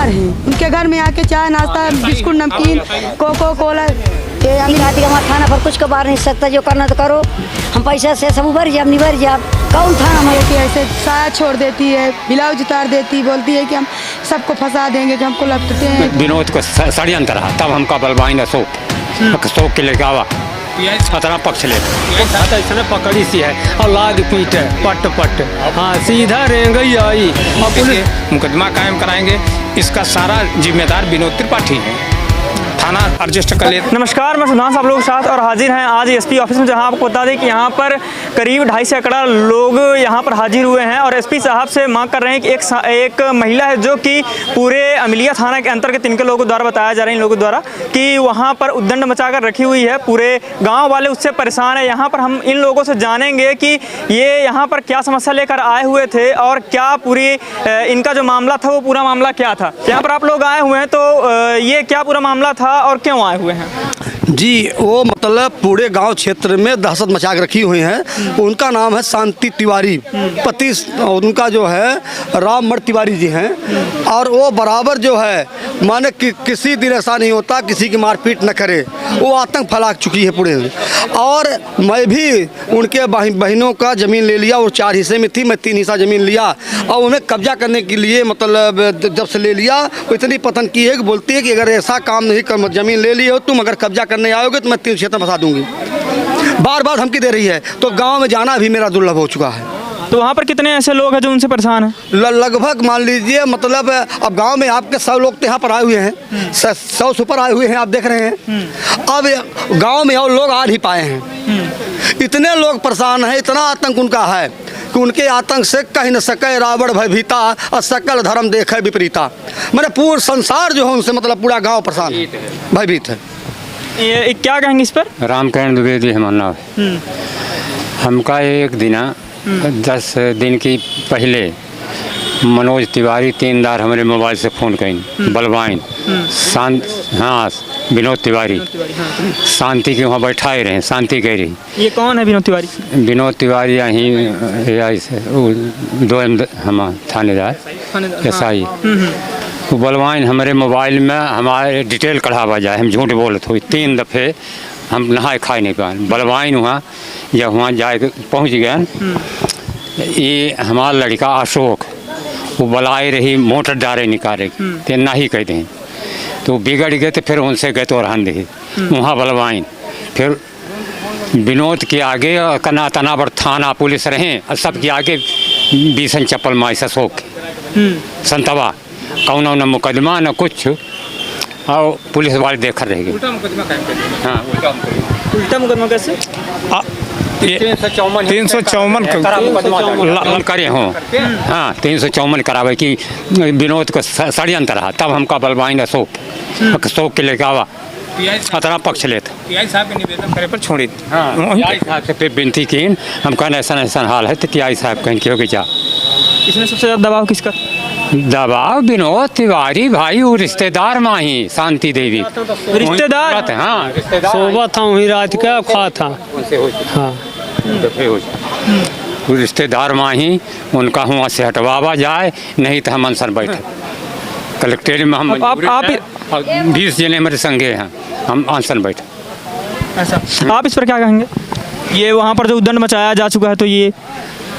चौकीदार हैं। उनके घर में आके चाय नाश्ता बिस्कुट नमकीन कोको कोला ये आती हमारे थाना पर कुछ कबार नहीं सकता, जो करना तो करो, हम पैसा से सब भर जाए नहीं भर जाए कौन थाना में ऐसे साया छोड़ देती है, ब्लाउज उतार देती, बोलती है कि हम सबको फंसा देंगे, कि हमको लपटते हैं। विनोद को षड्यंत्र रहा, तब हमका बलवाइन अशोक के लेके आवा अतना पक्ष ले इसने पकड़ी सी है और लाग पीट है पट पट, हाँ सीधा रेंगई आई और पुलिस मुकदमा कायम कराएंगे। इसका सारा जिम्मेदार विनोद त्रिपाठी है, थाना रजिस्टर कर ले। नमस्कार, मैं सुधांशु आप लोगों के साथ और हाजिर हैं आज एसपी ऑफिस में, जहां आपको बता दें कि यहां पर करीब 250 सैकड़ा लोग यहां पर हाजिर हुए हैं और एसपी साहब से मांग कर रहे हैं कि एक महिला है जो कि पूरे अमिलिया थाना के अंतर्गत इनके लोगों द्वारा बताया जा रहा है, इन लोगों द्वारा कि वहां पर उद्दंड मचाकर रखी हुई है, पूरे गाँव वाले उससे परेशान है। यहाँ पर हम इन लोगों से जानेंगे कि ये यहाँ पर क्या समस्या लेकर आए हुए थे और क्या पूरी इनका जो मामला था वो पूरा मामला क्या था। यहाँ पर आप लोग आए हुए हैं तो ये क्या पूरा मामला था और क्यों आए हुए हैं? जी, वो मतलब पूरे गांव क्षेत्र में दहशत मचा के रखी हुई हैं। उनका नाम है शांति तिवारी, पति उनका जो है राम तिवारी जी हैं, और वो बराबर जो है माने कि किसी दिन ऐसा नहीं होता किसी की मारपीट न करे, वो आतंक फैला चुकी है पूरे। और मैं भी उनके बहनों का ज़मीन ले लिया, और 4 हिस्से में थी, मैं 3 हिस्सा ज़मीन लिया और उन्हें कब्जा करने के लिए मतलब जब से ले लिया वो इतनी पतन की है कि बोलती है कि अगर ऐसा काम नहीं कर, ज़मीन ले ली हो तुम, अगर कब्जा करने आओगे तो मैं 3 क्षेत्र में फंसा दूंगी। बार बार धमकी दे रही है, तो गांव में जाना भी मेरा दुर्लभ हो चुका है। तो वहाँ पर कितने ऐसे लोग हैं जो उनसे परेशान हैं? लगभग मान लीजिए मतलब अब गांव में आपके 100 लोग तो यहाँ पर आए हुए हैं, 100 से ऊपर आए हुए हैं, आप देख रहे हैं। अब गांव में और लोग आ नहीं पाए हैं, इतने लोग परेशान हैं, इतना आतंक उनका है कि उनके आतंक से कह न सके रावण भयभीता और सकल धर्म देखे विपरीता। मैंने पूरा संसार जो है उनसे मतलब पूरा गाँव परेशान है, भयभीत है। ये क्या कहेंगे इस पर? रामकिरण द्विवेदी है मानना। हमका एक दिना 10 दिन की पहले मनोज तिवारी 3 बार हमारे मोबाइल से फ़ोन करें, बलवाइन हाँ विनोद तिवारी शांति के वहाँ बैठाए रहे, शांति कह रही। ये कौन है विनोद तिवारी? विनोद तिवारी यहीं से 2 हम थानेदार एसआई। वो बलवाइन हमारे मोबाइल में हमारे डिटेल कढ़ावा जाए, हम झूठ बोलते हुए 3 दफ़े हम नहाए खाए नहीं पाए। बलवाइन वहाँ जब वहाँ जाए पहुँच गए, ये हमारा लड़का अशोक वो बुलाए रही मोटर डारे निकाले तो ना ही कह दें, तो बिगड़ गए। तो फिर उनसे गए तो रहन दे वहाँ बलवाइन। फिर विनोद के आगे कना तनावर थाना पुलिस रहे और सबके आगे 20 चप्पल माई अशोक संतवा कौन न मुकदमा न कुछ, और पुलिस वाले देख रह गए। हाँ उल्टा मुकदमा कैसे? 354 करे हों। हाँ 354 करावे कि विनोद को षड्यंत्र रहा, तब हमका बलवाइन अशोक के लेके आवा अतना पक्ष लेता साहब के निवेदन करे पर छोड़ी। हाँ साहब से फिर विनती की, हम कहना ऐसा हाल है तो टीआई साहब कहें क्यों कि जा। इसमें सबसे ज़्यादा दबाव किसका? दबाव विनोद तिवारी भाई, वो रिश्तेदार माही शांति देवी रिश्तेदार। हाँ रिश्तेदार सोबा था वही रात का खा था। हाँ वो रिश्तेदार माही, उनका हुआ से हटवावा जाए, नहीं तो हम अनशन बैठे कलेक्ट्रेट में। हम आप 20 जिले मेरे संगे हैं, हम अनशन बैठे। ऐसा आप इस पर क्या कहेंगे? ये वहाँ पर जो उद्दंड मचाया जा चुका है, तो ये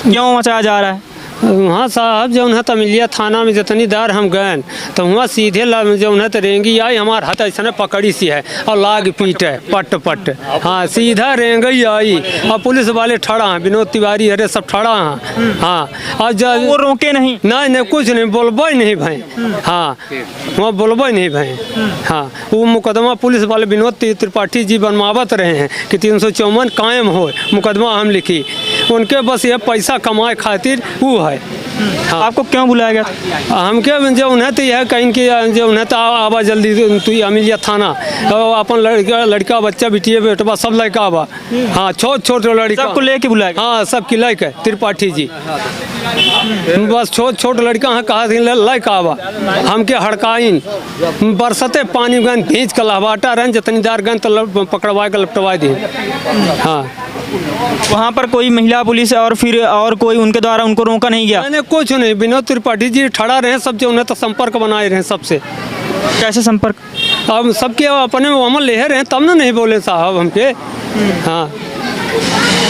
क्यों मचाया जा रहा है? वहाँ साहब जो उन्हें तमिलिया थाना में जितनी दार हम गए तो वहाँ सीधे जो उन्हें तो रेंगी आई, हमारे हाथ ऐसा पकड़ी सी है और लाग पीट है पट पट, हाँ सीधा रेंगई आई और पुलिस वाले ठड़ा हैं, विनोद तिवारी अरे सब ठड़ा हैं। हाँ और जब वो रोके नहीं? नहीं कुछ नहीं, बोलबो ही नहीं भाई। हाँ वहाँ बोलबो ही नहीं भाई। हाँ वो मुकदमा पुलिस वाले विनोद त्रिपाठी जी बनवावत रहे हैं कि 354 कायम हो, मुकदमा हम लिखी, उनके बस ये पैसा कमाए खातिर वो है। हाँ। आपको क्यों बुलाया गया? हम क्या जो उन्हें तो यह कहीं कि जो उन्हें तो आवा जल्दी तू अमिलिया थाना, अपन लड़का बच्चा बिटिया बेटवा सब लड़का आवा। हाँ छोट लड़का सबको लेके बुलाया? हाँ सबकी लड़का त्रिपाठी जी, बस छोट लड़का हाँ कहा लड़का आवा। हमके हड़काइन बरसते पानी गन भींच कर लहवाटा रन जितनी दार गन तो पकड़वा के लपटवा दी। हाँ वहाँ पर कोई महिला पुलिस और फिर और कोई उनके द्वारा उनको रोका नहीं गया? मैंने कुछ नहीं, विनोद त्रिपाठी जी ठड़ा रहे सब जो उन्हें तो संपर्क बनाए रहे सबसे। कैसे संपर्क? अब सबके अपने अमल ले रहे हैं तब ना नहीं बोले साहब हमके। हाँ,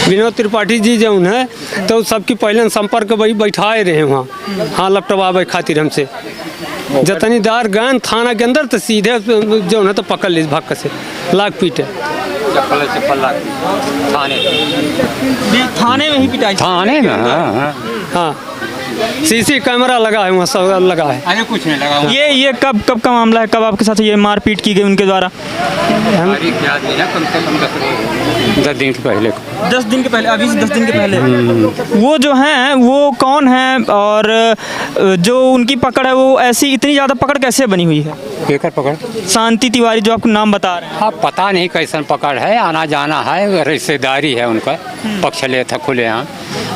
विनोद त्रिपाठी जी जो उन्हें तो सबकी पहले संपर्क वही बैठाए रहे वहाँ। हाँ, लपटवावे खातिर हमसे जतनी दार गए थाना के अंदर तो सीधे जो उन्हें तो पकड़ ली भक्क से लाख पीटे। थाने में ही पिटाई? थाने में, हाँ। हाँ, सीसी कैमरा लगा है वहाँ, सब लगा है। अरे कुछ नहीं लगा। ये कब का मामला है? कब आपके साथ ये मारपीट की गई उनके द्वारा? हमारी क्या दिन है, कम से कम 10 दिन के पहले। 10 दिन के पहले? अभी से 10 दिन के पहले? वो जो हैं वो कौन है और जो उनकी पकड़ है वो ऐसी इतनी ज़्यादा पकड़ कैसे बनी हुई है? केकर पकड़? शांति तिवारी जो आपको नाम बता रहे हैं। हाँ, पता नहीं कैसन पकड़ है, आना जाना है, रिश्तेदारी है उनका, पक्ष ले था खुले। यहाँ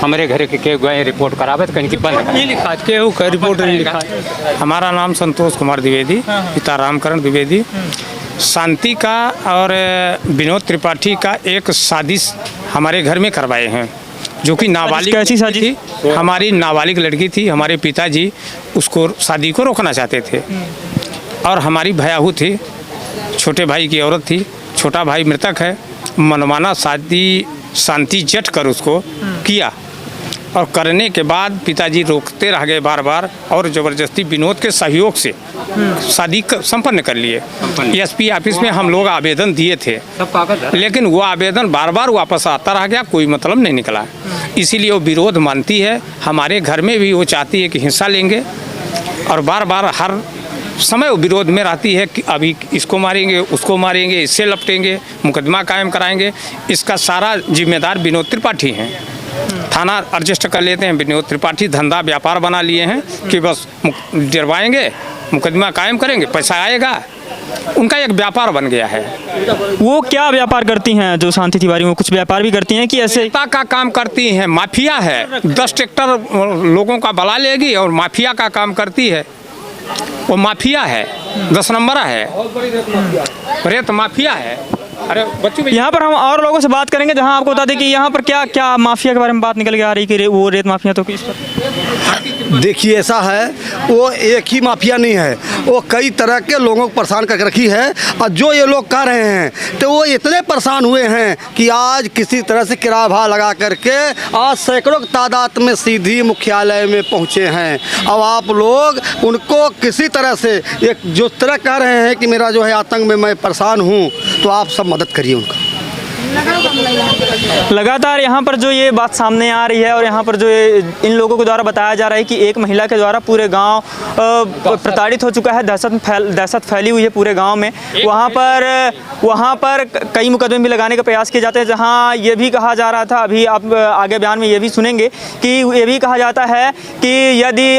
हमारे घर के गए रिपोर्ट करावे तो कहीं की बंद नहीं लिखा है, केहू का रिपोर्ट नहीं लिखा है। हमारा नाम संतोष कुमार द्विवेदी, पिता रामकरण द्विवेदी। शांति का और विनोद त्रिपाठी का एक साजिश हमारे घर में करवाए हैं, जो कि नाबालिग। कैसी साजिश थी? हमारी नाबालिग लड़की थी, हमारे पिताजी उसको शादी को रोकना चाहते थे और हमारी भयाहू थी, छोटे भाई की औरत थी, छोटा भाई मृतक है। मनमाना शादी शांति जट कर उसको किया और करने के बाद पिताजी रोकते रह गए बार बार और ज़बरदस्ती विनोद के सहयोग से शादी संपन्न कर लिए। एसपी ऑफिस में हम लोग आवेदन दिए थे, लेकिन वो आवेदन बार बार वापस आता रह गया, कोई मतलब नहीं निकला। इसीलिए वो विरोध मानती है। हमारे घर में भी वो चाहती है कि हिस्सा लेंगे और बार बार हर समय वो विरोध में रहती है कि अभी इसको मारेंगे, उसको मारेंगे, इससे लपटेंगे, मुकदमा कायम कराएंगे। इसका सारा जिम्मेदार विनोद त्रिपाठी हैं। थाना रजिस्टर कर लेते हैं, विनोद त्रिपाठी धंधा व्यापार बना लिए हैं कि बस डरवाएंगे, मुकदमा कायम करेंगे, पैसा आएगा। उनका एक व्यापार बन गया है। वो क्या व्यापार करती हैं जो शांति तिवारी? वो कुछ व्यापार भी करती हैं कि ऐसे का काम करती हैं? माफिया है, 10 ट्रैक्टर लोगों का बला लेगी और माफिया का काम करती है। वो माफिया है, 10 नंबर है, रेत माफिया है। अरे बच्चों, यहाँ पर हम और लोगों से बात करेंगे जहाँ आपको बता दें कि यहाँ पर क्या क्या माफिया के बारे में बात निकल के आ रही कि वो रेत माफिया। तो किस पर? देखिए, ऐसा है, वो एक ही माफिया नहीं है, वो कई तरह के लोगों को परेशान करके रखी है। और जो ये लोग कर रहे हैं तो वो इतने परेशान हुए हैं कि आज किसी तरह से किराया भाड़ा लगा करके आज सैकड़ों की तादाद में सीधी मुख्यालय में पहुँचे हैं। अब आप लोग उनको किसी तरह से एक जो तरह कह रहे हैं कि मेरा जो है आतंक में मैं परेशान हूँ, तो आप सब मदद करिए उनका। लगातार यहाँ पर जो ये बात सामने आ रही है और यहाँ पर जो इन लोगों के द्वारा बताया जा रहा है कि एक महिला के द्वारा पूरे गांव प्रताड़ित हो चुका है, दहशत फैली हुई है पूरे गांव में। वहाँ पर कई मुकदमे भी लगाने का प्रयास किए जाते हैं, जहाँ ये भी कहा जा रहा था, अभी आप आगे बयान में ये भी सुनेंगे कि ये भी कहा जाता है कि यदि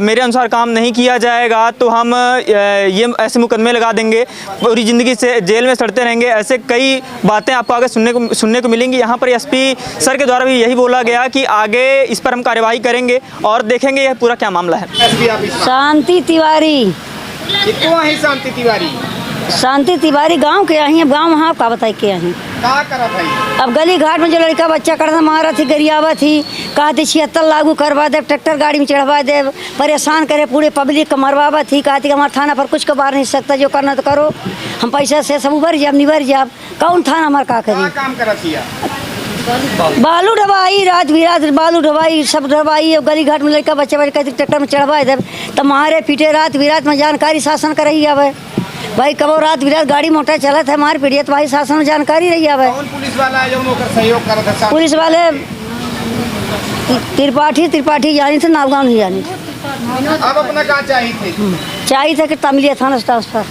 मेरे अनुसार काम नहीं किया जाएगा तो हम ये ऐसे मुकदमे लगा देंगे, पूरी ज़िंदगी से जेल में सड़ते रहेंगे। ऐसे कई बातें आपको आगे सुनने को मिलेंगी। यहाँ पर एसपी सर के द्वारा भी यही बोला गया कि आगे इस पर हम कार्यवाही करेंगे और देखेंगे यह पूरा क्या मामला है। शांति तिवारी। शांति तिवारी? शांति तिवारी गांव के आई हैं। गांव वहाँ का बताई के आई का करा भाई? अब गली घाट में जो लड़का बच्चा करना मारा थी, गरियावा थी, कहते 76 लागू करवा दे, ट्रैक्टर गाड़ी में चढ़वा दे, परेशान करे पूरे पब्लिक को मरवावा थी। कहती हमारे थाना पर कुछ कबार नहीं सकता, जो करना तो करो, हम पैसा से सब उभर जाब निभर जाब। कौन थाना हमारे का करी? काम करा थिया? बालू ढवाई, रात बिरात बालू ढवाई, सब ढवाई। गली घाट में लड़का बच्चा कहती ट्रैक्टर में चढ़वा दे, तो मारे पीटे रात बिरात में जानकारी शासन कर रही है भाई। कबो रात बिरात गाड़ी मोटर चलत है, मार पीड़ित भाई शासन में जानकारी रही है। कौन पुलिस वाला है जो नौकर सहयोग करता था? पुलिस वाले त्रिपाठी जानी थे, नावगांव नहीं जानी थे। अब अपना क्या चाहिए चाहिए कि तमिलिया थाना उस पर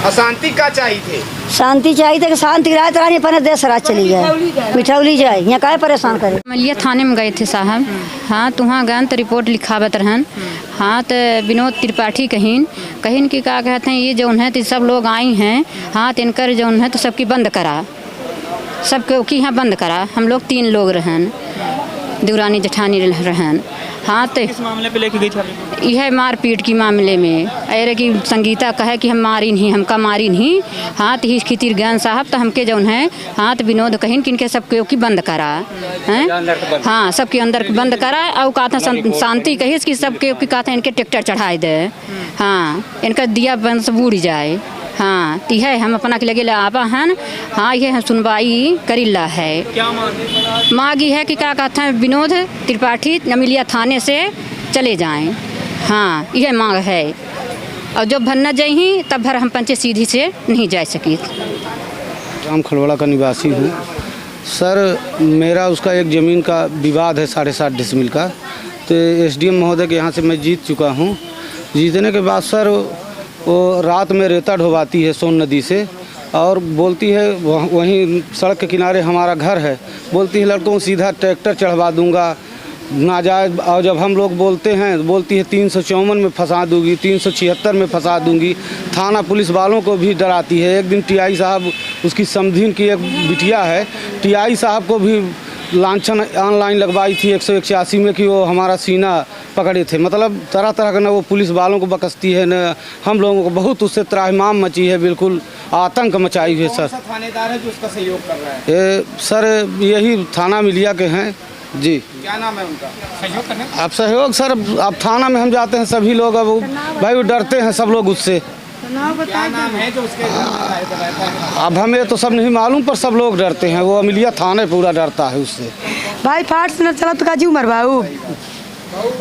अशांति का चाहिए थे? शांति चाहिए कि शांति रात रानी अपने देश रात चली जाए, मिठौली जाए, यहाँ काहे परेशान करे। मलिया थाने में गए थे साहब। हाँ, तो वहाँ गए तो रिपोर्ट लिखावत रहन। हाँ, तो विनोद त्रिपाठी कहीन कि क्या कहते हैं, ये जो है तो सब लोग आई हैं। हाँ, तो इनकर जो है तो सबकी बंद करा, सबके की यहाँ बंद करा। हम लोग 3 लोग रहन, देवरानी जेठानी रहन। हाँ तो किस मामले पे लेके गई थी आप? यह मारपीट की मामले में अरे कि संगीता कहे कि हम मारी नहीं, हमका मारी नहीं। हाँ तो इस खितिर ज्ञान साहब तो हमके जौन है हाँ तो विनोद कहिन कि इनके सबके की बंद करा हैं। हाँ सबके अंदर बंद करा और कहता शांति कही कि सबके की कहते इनके ट्रैक्टर चढ़ाए दे। हाँ इनका दिया बंद से बूढ़ जाए। हाँ तो है हम अपना के लगे आवा हन। हाँ ये हम सुनवाई करिल्ला है। क्या मांग? मांगी है कि क्या कहते हैं विनोद त्रिपाठी अमिलिया थाने से चले जाएं। हाँ यह मांग है और जब भर न जाही तब भर हम पंचे सीधी से नहीं जा सकी। राम खलवाड़ा का निवासी हूँ सर। मेरा उसका एक ज़मीन का विवाद है 7.5 डिसमिल का। तो एसडीएम महोदय के यहाँ से मैं जीत चुका हूँ। जीतने के बाद सर वो रात में रेता ढोवाती है सोन नदी से और बोलती है वहीं सड़क के किनारे हमारा घर है। बोलती है लड़कों सीधा ट्रैक्टर चढ़वा दूंगा नाजायज़। और जब हम लोग बोलते हैं बोलती है 354 में फंसा दूंगी, 376 में फंसा दूंगी। थाना पुलिस वालों को भी डराती है। एक दिन टीआई साहब उसकी समधीन की एक बिटिया है, टीआई साहब को भी लांछन ऑनलाइन लगवाई थी 181 में कि वो हमारा सीना पकड़े थे। मतलब तरह तरह का न वो पुलिस वालों को बकसती है न हम लोगों को। बहुत उससे त्राहिमाम मची है, बिल्कुल आतंक मचाई हुई है सर। कौन सा थानेदार है जो उसका सहयोग कर रहा है? ये सर यही थाना मिलिया के हैं जी। क्या नाम है उनका? सहयोग करने? अब सहयोग सर अब थाना में हम जाते हैं सभी लोग, अब भाई वो डरते हैं सब लोग उससे। क्या नाम है जो उसके घर में रहता है? अब हमें तो सब नहीं मालूम पर सब लोग डरते हैं। वो अमिलिया थाने पूरा डरता है उससे। भाई फाट से न चला तो काजी उमर बाबू।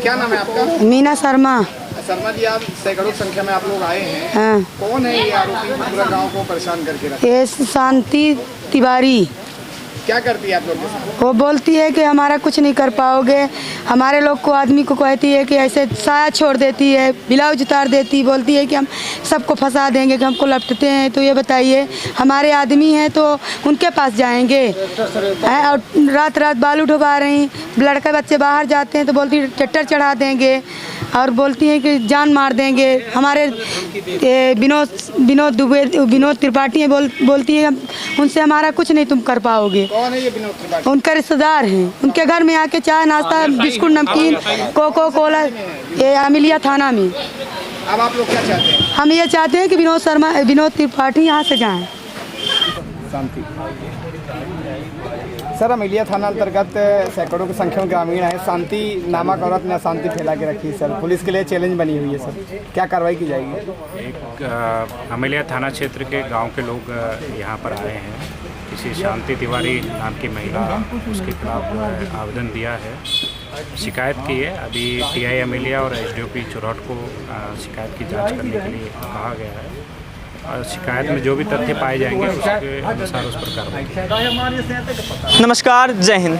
क्या नाम है आपका? मीना शर्मा। शर्मा जी, आप सैकड़ों संख्या में आप लोग आए हैं। हाँ कौन है ये आरोपी पूरा गांव को परेशान करके रखा? ये शांति तिवारी। क्या करती है आप लोग के साथ? वो बोलती है कि हमारा कुछ नहीं कर पाओगे। हमारे लोग को आदमी को कहती है कि ऐसे साया छोड़ देती है, ब्लाउज उतार देती, बोलती है कि हम सबको फंसा देंगे, कि हमको लपटते हैं। तो ये बताइए हमारे आदमी हैं तो उनके पास जाएंगे हैं? और रात रात बालू ढुबा रही। लड़के बच्चे बाहर जाते हैं तो बोलती है ट्रैक्टर चढ़ा देंगे और बोलती हैं कि जान मार देंगे। हमारे विनोद त्रिपाठी बोलती है उनसे हमारा कुछ नहीं तुम कर पाओगे। कौन है ये विनोद त्रिपाठी? उनका रिश्तेदार हैं। उनके घर में आके चाय नाश्ता बिस्कुट नमकीन कोको कोला ये अमिलिया थाना में। अब आप लोग क्या चाहते हैं? हम ये चाहते हैं कि विनोद त्रिपाठी यहाँ से जाएं। शांति सर, अमिलिया थाना अंतर्गत सैकड़ों की संख्या में ग्रामीण है। शांति नामक औरत ने अशांति फैला के रखी है सर। पुलिस के लिए चैलेंज बनी हुई है सर, क्या कार्रवाई की जाएगी? एक अमिलिया थाना क्षेत्र के गांव के लोग यहाँ पर आए हैं। किसी शांति तिवारी नाम की महिला उसके खिलाफ आवेदन दिया है, शिकायत की है। अभी टीआई अमिलिया और एसडीओपी चुरौट को शिकायत की जांच करने के लिए कहा गया है और शिकायत में जो भी तथ्य पाए जाएंगे उसके अनुसार उस पर कार्रवाई की जाएगी। नमस्कार, जय हिंद।